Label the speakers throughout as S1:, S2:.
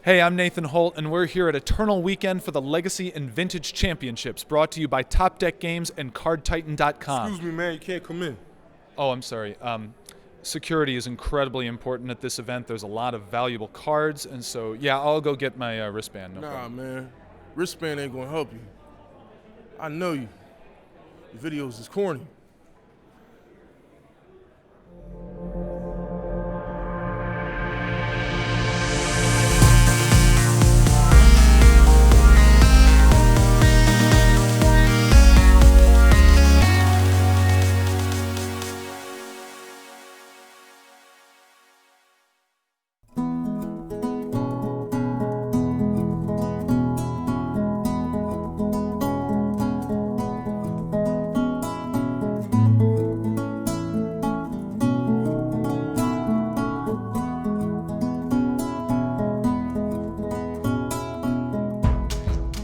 S1: Hey, I'm Nathan Holt, and we're here at Eternal Weekend for the Legacy and Vintage Championships, brought to you by Top Deck Games and CardTitan.com.
S2: Excuse me, man, you can't come in.
S1: Oh, I'm sorry. Security is incredibly important at this event. There's a lot of valuable cards, and so, yeah, I'll go get my wristband. No problem.
S2: Man. Wristband ain't gonna help you. I know you. Your videos is corny.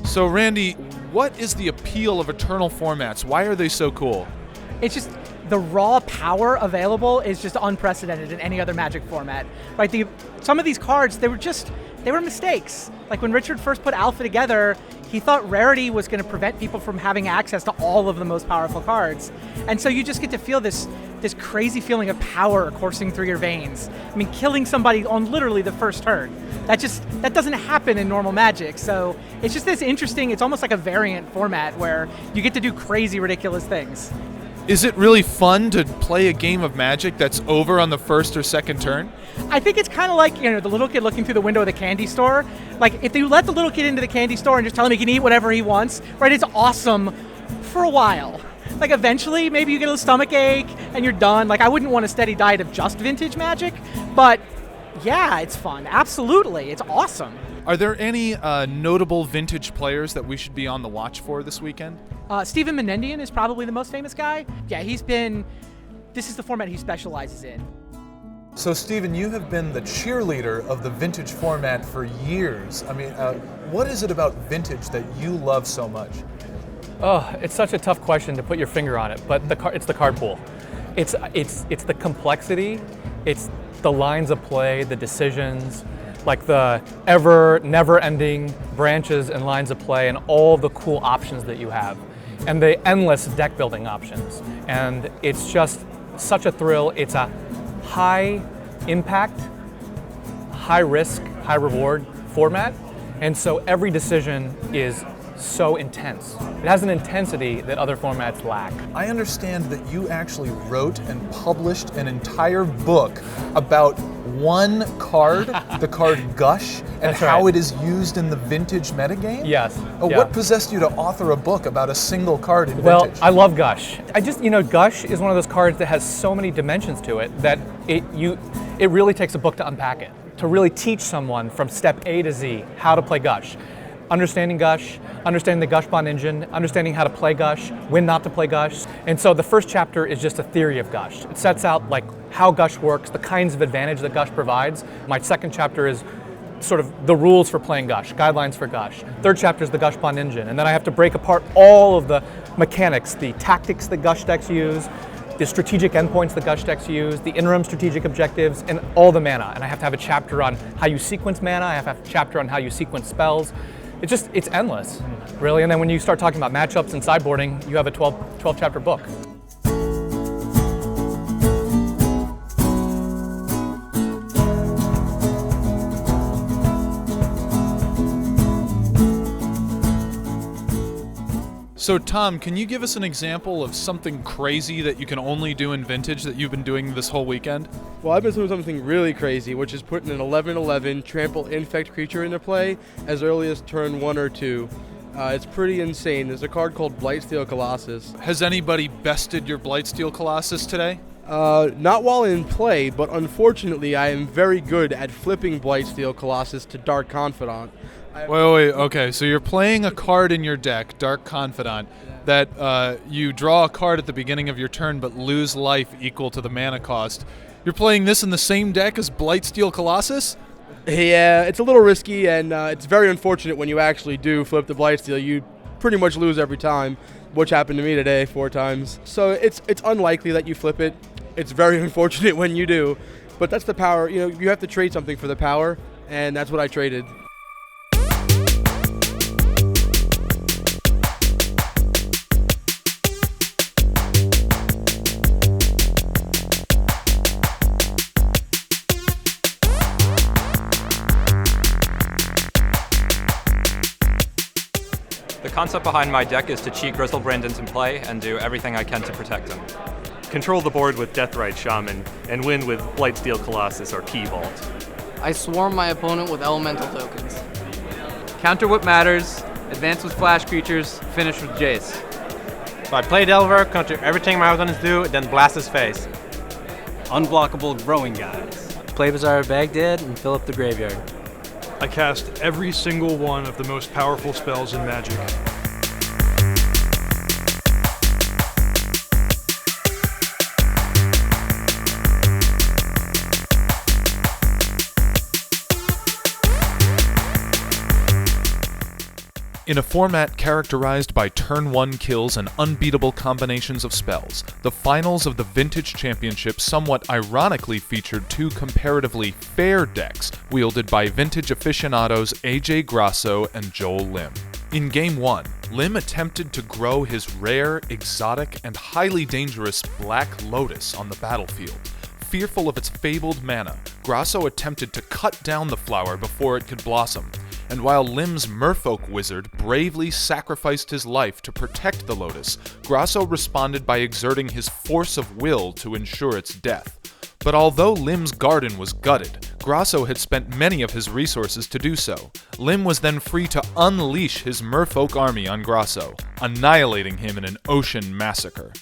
S1: So, Randy, what is the appeal of Eternal formats? Why are they so cool?
S3: It's just the raw power available is just unprecedented in any other Magic format. Right? Some of these cards, they were mistakes. Like when Richard first put Alpha together, he thought rarity was going to prevent people from having access to all of the most powerful cards. And so you just get to feel this crazy feeling of power coursing through your veins. I mean, killing somebody on literally the first turn. That doesn't happen in normal Magic. So it's just this interesting, it's almost like a variant format where you get to do crazy, ridiculous things.
S1: Is it really fun to play a game of Magic that's over on the first or second turn?
S3: I think it's kind of like, the little kid looking through the window of the candy store. Like, if you let the little kid into the candy store and just tell him he can eat whatever he wants, right, it's awesome for a while. Like, eventually, maybe you get a stomach ache and you're done. Like, I wouldn't want a steady diet of just vintage Magic, but yeah, it's fun. Absolutely. It's awesome.
S1: Are there any notable vintage players that we should be on the watch for this weekend?
S3: Stephen Menendian is probably the most famous guy. Yeah, this is the format he specializes in.
S1: So, Stephen, you have been the cheerleader of the vintage format for years. I mean, what is it about vintage that you love so much?
S4: Oh, it's such a tough question to put your finger on it, but it's the card pool. It's the complexity, it's the lines of play, the decisions, like the never-ending branches and lines of play and all the cool options that you have, and the endless deck building options. And it's just such a thrill. It's a high impact, high risk, high reward format, and so every decision is so intense. It has an intensity that other formats lack.
S1: I understand that you actually wrote and published an entire book about one card, the card Gush, and
S4: That's
S1: how
S4: right.
S1: it is used in the vintage metagame?
S4: Yes. Yeah.
S1: What possessed you to author a book about a single card in
S4: Well,
S1: vintage?
S4: I love Gush. Gush is one of those cards that has so many dimensions to it that it really takes a book to unpack it, to really teach someone from step A to Z how to play Gush. Understanding Gush, understanding the Gush Bond engine, understanding how to play Gush, when not to play Gush. And so the first chapter is just a theory of Gush. It sets out like how Gush works, the kinds of advantage that Gush provides. My second chapter is sort of the rules for playing Gush, guidelines for Gush. Third chapter is the Gush Bond engine. And then I have to break apart all of the mechanics, the tactics that Gush decks use, the strategic endpoints that Gush decks use, the interim strategic objectives, and all the mana. And I have to have a chapter on how you sequence mana. I have to have a chapter on how you sequence spells. It's endless, really. And then when you start talking about matchups and sideboarding, you have a 12 chapter book.
S1: So, Tom, can you give us an example of something crazy that you can only do in vintage that you've been doing this whole weekend?
S5: Well, I've been doing something really crazy, which is putting an 11/11 trample infect creature into play as early as turn 1 or 2. It's pretty insane. There's a card called Blightsteel Colossus.
S1: Has anybody bested your Blightsteel Colossus today?
S5: Not while in play, but unfortunately I am very good at flipping Blightsteel Colossus to Dark Confidant.
S1: Wait, okay, so you're playing a card in your deck, Dark Confidant, that you draw a card at the beginning of your turn but lose life equal to the mana cost. You're playing this in the same deck as Blightsteel Colossus?
S5: Yeah, it's a little risky, and it's very unfortunate when you actually do flip the Blightsteel. You pretty much lose every time, which happened to me today 4 times. So it's unlikely that you flip it. It's very unfortunate when you do, but that's the power. You have to trade something for the power, and that's what I traded.
S6: concept behind my deck is to cheat Grizzlebrand into play and do everything I can to protect him.
S7: Control the board with Deathrite Shaman, and win with Blightsteel Colossus or Key Vault.
S8: I swarm my opponent with elemental tokens.
S9: Counter what matters, advance with flash creatures, finish with Jace.
S10: So I play Delver, counter everything my opponents do, then blast his face.
S11: Unblockable Growing Guys.
S12: Play Bazaar of Baghdad and fill up the graveyard.
S13: I cast every single one of the most powerful spells in Magic.
S1: In a format characterized by turn 1 kills and unbeatable combinations of spells, the finals of the Vintage Championship somewhat ironically featured two comparatively fair decks wielded by vintage aficionados AJ Grasso and Joel Lim. In Game 1, Lim attempted to grow his rare, exotic, and highly dangerous Black Lotus on the battlefield. Fearful of its fabled mana, Grasso attempted to cut down the flower before it could blossom, and while Lim's Merfolk wizard bravely sacrificed his life to protect the Lotus, Grasso responded by exerting his force of will to ensure its death. But although Lim's garden was gutted, Grasso had spent many of his resources to do so. Lim was then free to unleash his Merfolk army on Grasso, annihilating him in an ocean massacre.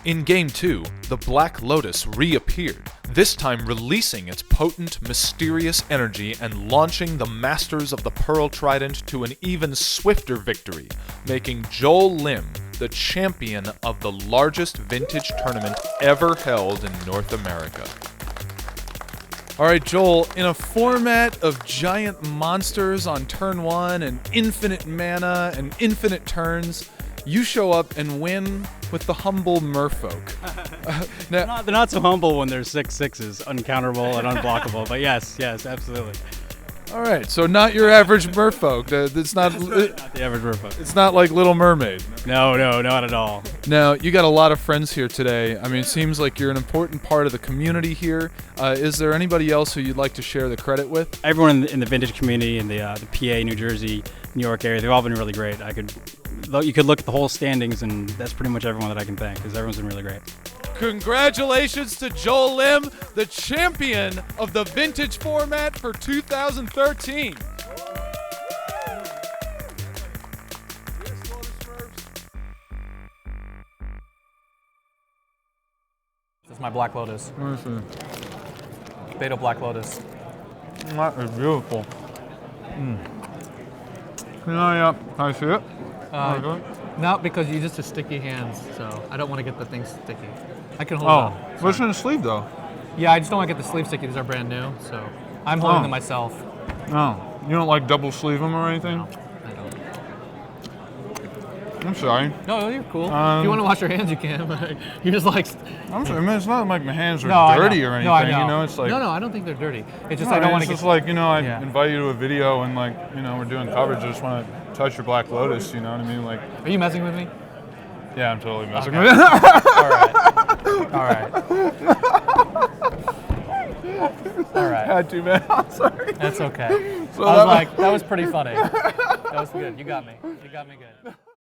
S1: In Game 2, the Black Lotus reappeared, this time releasing its potent, mysterious energy and launching the Masters of the Pearl Trident to an even swifter victory, making Joel Lim the champion of the largest vintage tournament ever held in North America. All right, Joel, in a format of giant monsters on turn 1 and infinite mana and infinite turns, you show up and win with the humble Merfolk.
S11: They're not so humble when they're 6/6s, uncounterable and unblockable, but yes, absolutely.
S1: All right, so not your average Merfolk. It's not
S11: Not the average Merfolk.
S1: It's not like Little Mermaid.
S11: No, not at all.
S1: Now, you got a lot of friends here today. I mean, it seems like you're an important part of the community here. Is there anybody else who you'd like to share the credit with?
S11: Everyone in the vintage community in the PA, New Jersey, New York area, they've all been really great. You could look at the whole standings, and that's pretty much everyone that I can thank, because everyone's been really great.
S1: Congratulations to Joel Lim, the champion of the vintage format for 2013.
S4: This is my Black Lotus. Beta Black Lotus.
S1: That is beautiful. Can I see it?
S4: Not because you just have sticky hands, so I don't want to get the thing sticky. I can hold it up.
S1: What's in the sleeve though?
S4: Yeah, I just don't want to get the sleeve sticky. These are brand new, so I'm holding them myself.
S1: No, you don't like double sleeve them or anything?
S4: No, I don't.
S1: I'm sorry.
S4: No, you're cool. If you want to wash your hands, you can. But you're just like.
S1: I'm sorry. I mean, it's not like my hands are dirty or anything.
S4: No, I know.
S1: You know, it's like.
S4: No, I don't think they're dirty. It's just I don't want to get.
S1: It's just like, I invite you to a video and like, we're doing coverage. I just want to touch your Black Lotus. You know what I mean? Like.
S4: Are you messing with me?
S1: Yeah, I'm totally messing
S4: Okay.
S1: with you.
S4: All right.
S1: Had to, man. I'm sorry.
S4: That's okay.
S1: So
S4: I was like, that was pretty funny. That was good. You got me. You got me good.